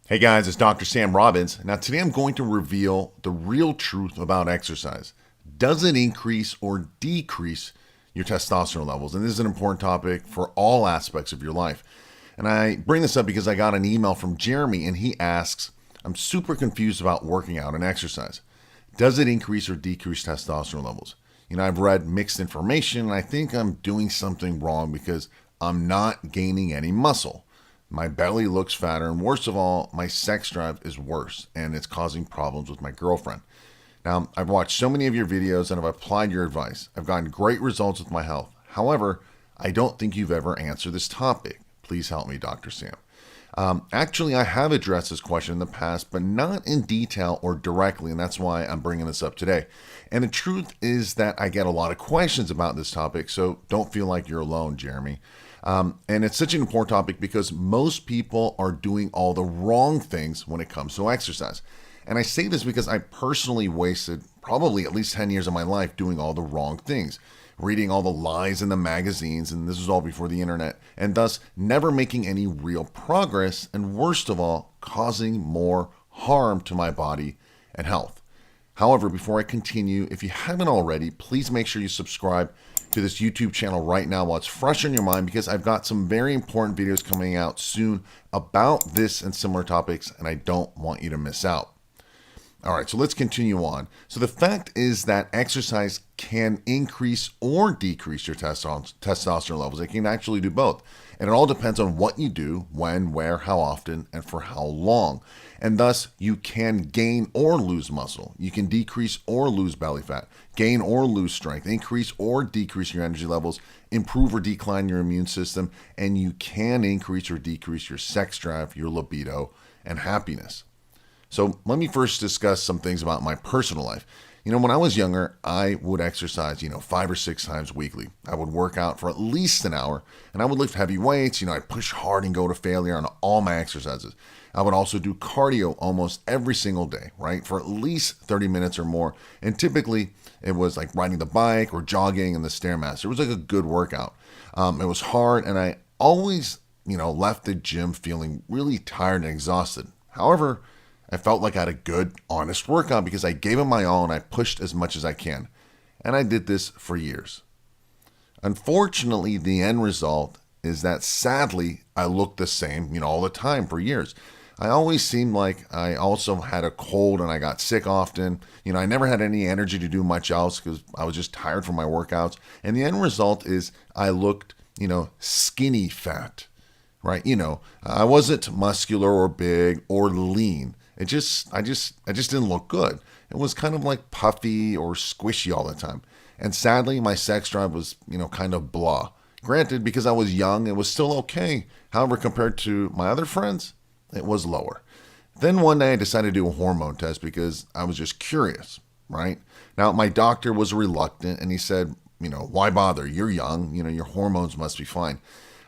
Hey guys, it's Dr. Sam Robbins. Now, today I'm going to reveal the real truth about exercise. Does it increase or decrease your testosterone levels? And this is an important topic for all aspects of your life. And I bring this up because I got an email from Jeremy and he asks, I'm super confused about working out and exercise. Does it increase or decrease testosterone levels? I've read mixed information and I think I'm doing something wrong because I'm not gaining any muscle. My belly looks fatter, and worst of all, my sex drive is worse, and it's causing problems with my girlfriend. Now, I've watched so many of your videos and I've applied your advice. I've gotten great results with my health. However, I don't think you've ever answered this topic. Please help me, Dr. Sam. Actually, I have addressed this question in the past, but not in detail or directly, and that's why I'm bringing this up today. And the truth is that I get a lot of questions about this topic, so don't feel like you're alone, Jeremy. And it's such an important topic because most people are doing all the wrong things when it comes to exercise. And I say this because I personally wasted probably at least 10 years of my life doing all the wrong things, reading all the lies in the magazines, and this was all before the internet, and thus never making any real progress, and worst of all, causing more harm to my body and health. However, before I continue, if you haven't already, please make sure you subscribe to this YouTube channel right now while it's fresh on your mind, because I've got some very important videos coming out soon about this and similar topics, and I don't want you to miss out. All right, so let's continue on. So the fact is that exercise can increase or decrease your testosterone levels. It can actually do both. And it all depends on what you do, when, where, how often, and for how long. And thus, you can gain or lose muscle. You can decrease or lose belly fat, gain or lose strength, increase or decrease your energy levels, improve or decline your immune system, and you can increase or decrease your sex drive, your libido, and happiness. So let me first discuss some things about my personal life. When I was younger, I would exercise, 5 or 6 times weekly. I would work out for at least an hour, and I would lift heavy weights. I'd push hard and go to failure on all my exercises. I would also do cardio almost every single day, right, for at least 30 minutes or more. And typically, it was like riding the bike or jogging in the Stairmaster. It was like a good workout. It was hard, and I always, left the gym feeling really tired and exhausted. However, I felt like I had a good, honest workout because I gave it my all and I pushed as much as I can. And I did this for years. Unfortunately, the end result is that sadly, I looked the same, all the time for years. I always seemed like I also had a cold and I got sick often. I never had any energy to do much else because I was just tired from my workouts. And the end result is I looked, skinny fat, right? I wasn't muscular or big or lean. I just didn't look good. It was kind of like puffy or squishy all the time. And sadly, my sex drive was, kind of blah. Granted, because I was young, it was still okay. However, compared to my other friends, it was lower. Then one day I decided to do a hormone test because I was just curious, right? Now, my doctor was reluctant and he said, why bother? You're young, your hormones must be fine.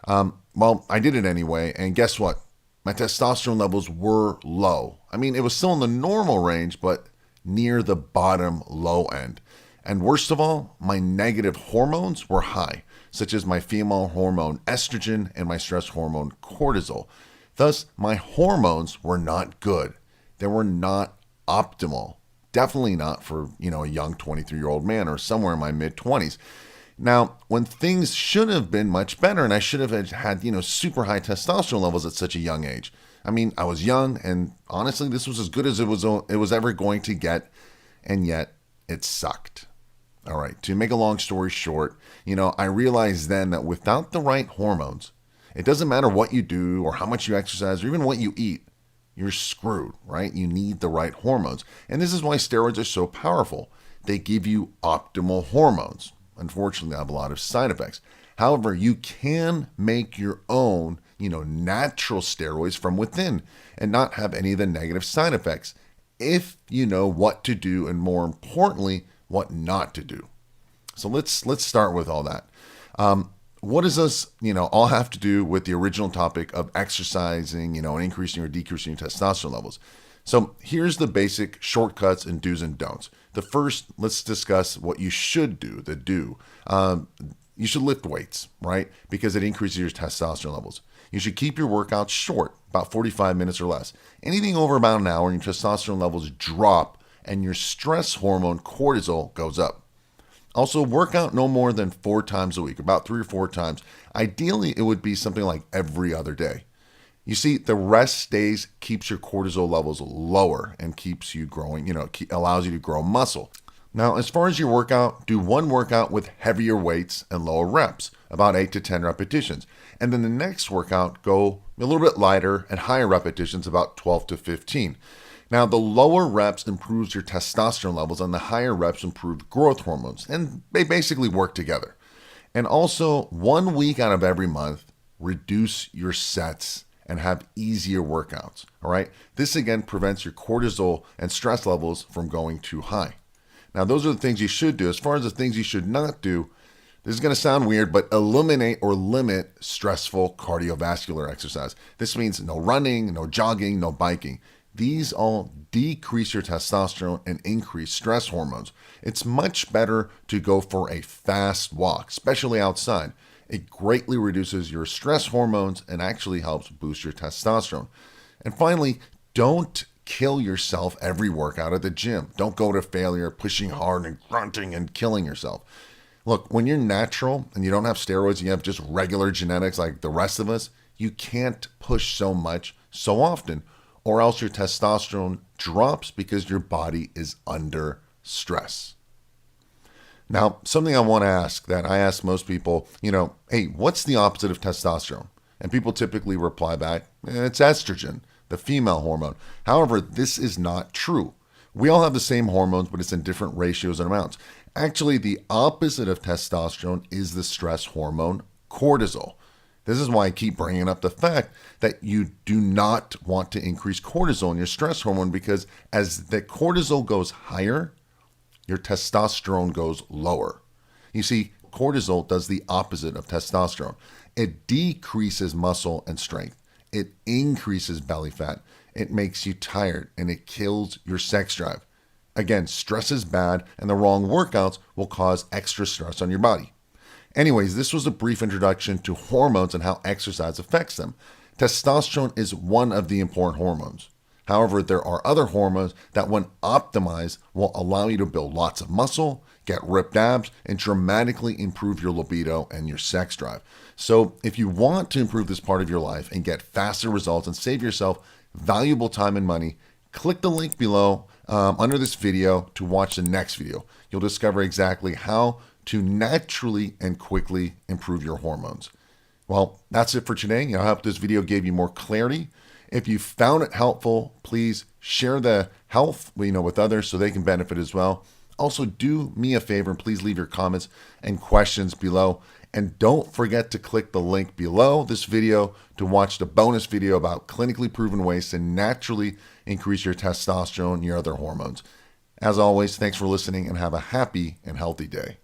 Well, I did it anyway. And guess what? My testosterone levels were low. I mean, it was still in the normal range, but near the bottom low end. And worst of all, my negative hormones were high, such as my female hormone estrogen and my stress hormone cortisol. Thus, my hormones were not good. They were not optimal. Definitely not for, a young 23-year-old man or somewhere in my mid-20s. Now, when things should have been much better and I should have had, super high testosterone levels at such a young age. I mean, I was young and honestly, this was as good as it was ever going to get, and yet it sucked. All right, to make a long story short, I realized then that without the right hormones, it doesn't matter what you do or how much you exercise or even what you eat, you're screwed, right? You need the right hormones. And this is why steroids are so powerful. They give you optimal hormones. Unfortunately, they have a lot of side effects. However, you can make your own, natural steroids from within and not have any of the negative side effects if you know what to do and, more importantly, what not to do. So let's start with all that. What does this, all have to do with the original topic of exercising, and increasing or decreasing your testosterone levels? So here's the basic shortcuts and do's and don'ts. The first, let's discuss what you should do, the do. You should lift weights, right? Because it increases your testosterone levels. You should keep your workouts short, about 45 minutes or less. Anything over about an hour, and your testosterone levels drop and your stress hormone cortisol goes up. Also, work out no more than 4 times a week, about 3 or 4 times. Ideally, it would be something like every other day. You see, the rest days keeps your cortisol levels lower and keeps you growing, allows you to grow muscle. Now, as far as your workout, do one workout with heavier weights and lower reps, about 8 to 10 repetitions. And then the next workout, go a little bit lighter and higher repetitions, about 12 to 15. Now, the lower reps improves your testosterone levels and the higher reps improve growth hormones, and they basically work together. And also, 1 week out of every month, reduce your sets and have easier workouts, all right? This again prevents your cortisol and stress levels from going too high. Now, those are the things you should do. As far as the things you should not do, this is going to sound weird, but eliminate or limit stressful cardiovascular exercise. This means no running, no jogging, no biking. These all decrease your testosterone and increase stress hormones. It's much better to go for a fast walk, especially outside. It greatly reduces your stress hormones and actually helps boost your testosterone. And finally, don't kill yourself every workout at the gym. Don't go to failure pushing hard and grunting and killing yourself. Look, when you're natural and you don't have steroids and you have just regular genetics like the rest of us, you can't push so much so often, or else your testosterone drops because your body is under stress. Now, something I want to ask that I ask most people, hey, what's the opposite of testosterone? And people typically reply back, it's estrogen, the female hormone. However, this is not true. We all have the same hormones, but it's in different ratios and amounts. Actually, the opposite of testosterone is the stress hormone, cortisol. This is why I keep bringing up the fact that you do not want to increase cortisol in your stress hormone, because as the cortisol goes higher, your testosterone goes lower. You see, cortisol does the opposite of testosterone. It decreases muscle and strength. It increases belly fat. It makes you tired and it kills your sex drive. Again, stress is bad and the wrong workouts will cause extra stress on your body. Anyways, this was a brief introduction to hormones and how exercise affects them. Testosterone is one of the important hormones. However, there are other hormones that, when optimized, will allow you to build lots of muscle, get ripped abs, and dramatically improve your libido and your sex drive. So if you want to improve this part of your life and get faster results and save yourself valuable time and money, click the link below under this video to watch the next video. You'll discover exactly how to naturally and quickly improve your hormones. Well, that's it for today. I hope this video gave you more clarity. If you found it helpful, please share the health with others so they can benefit as well. Also, do me a favor and please leave your comments and questions below. And don't forget to click the link below this video to watch the bonus video about clinically proven ways to naturally increase your testosterone and your other hormones. As always, thanks for listening and have a happy and healthy day.